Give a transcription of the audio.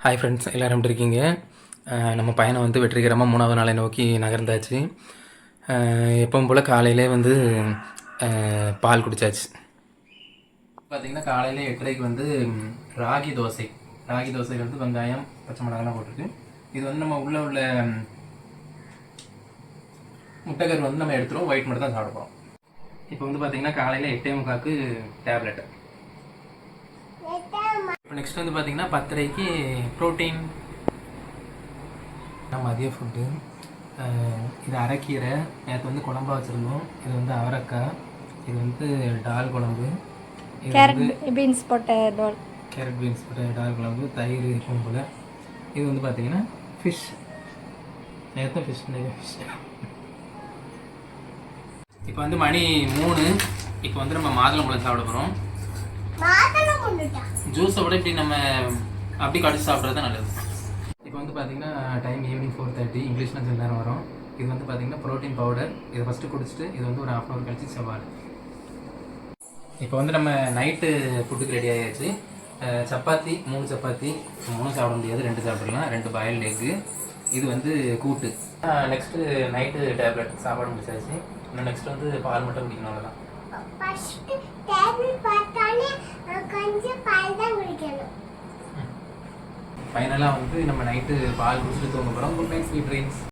Hi friends, எல்லோரும் எப்படி இருக்கீங்க? நம்ம பயணம் வந்து வெற்றிகரமாக 3வது நாளை நோக்கி நகர்ந்தாச்சு. எப்பவும் போல் காலையிலே வந்து பால் குடித்தாச்சு. பார்த்திங்கன்னா காலையில் 8:30க்கு வந்து ராகி தோசை வந்து வெங்காயம் பச்சை மிளகாலாம் போட்டிருக்கு. இது வந்து நம்ம உள்ள முட்டைக்கரு வந்து நம்ம எடுத்துருவோம், ஒயிட் மட்டும் தான் சாப்பிடுவோம். இப்போ வந்து பார்த்திங்கன்னா காலையில் 8:45க்கு டேப்லெட். இப்போ நெக்ஸ்ட் வந்து பார்த்திங்கன்னா 10:30க்கு ப்ரோட்டீன். மதிய ஃபுட்டு இது அரைக்கீரை, நேற்று வந்து குழம்பா வச்சுருந்தோம். இது வந்து அவரைக்காய், இது வந்து டால் குழம்பு, கேரட் பீன்ஸ் போட்ட டால் குழம்பு, தயிர் இருக்கும் போல். இது வந்து பார்த்திங்கன்னா ஃபிஷ், நேற்று ஃபிஷ். இப்போ வந்து மணி 3. இப்போ வந்து நம்ம மாதுளம்பழம் சாப்பிட போகிறோம். ஜூஸை விட இப்படி நம்ம அப்படி கடிச்சு சாப்பிட்றது தான் நல்லது. இப்போ வந்து பார்த்திங்கன்னா டைம் ஈவினிங் 4:30, இங்கிலீஷில் சில நேரம் வரும். இது வந்து பார்த்திங்கன்னா ப்ரோட்டீன் பவுடர். இதை ஃபஸ்ட்டு குடிச்சிட்டு இது வந்து ஒரு 1/2 hour கழிச்சு சவால். இப்போ வந்து நம்ம நைட்டு ஃபுட்டுக்கு ரெடி ஆகிடுச்சு. சப்பாத்தி 3 சப்பாத்தி, 3 சாப்பிட முடியாது, 2 சாப்பிடலாம். 2 பாயில்டு எக்கு, இது வந்து கூட்டு. நெக்ஸ்ட்டு நைட்டு டேப்லெட் சாப்பாடு முடிச்சாச்சு. இன்னும் நெக்ஸ்ட் வந்து பால் மட்டும் குடிக்கணும், அவ்வளோதான். ஃபைனலாக வந்து நம்ம நைட்டு பால் குடிச்சிட்டு தூங்க போகிறோம். Good night, sweet dreams.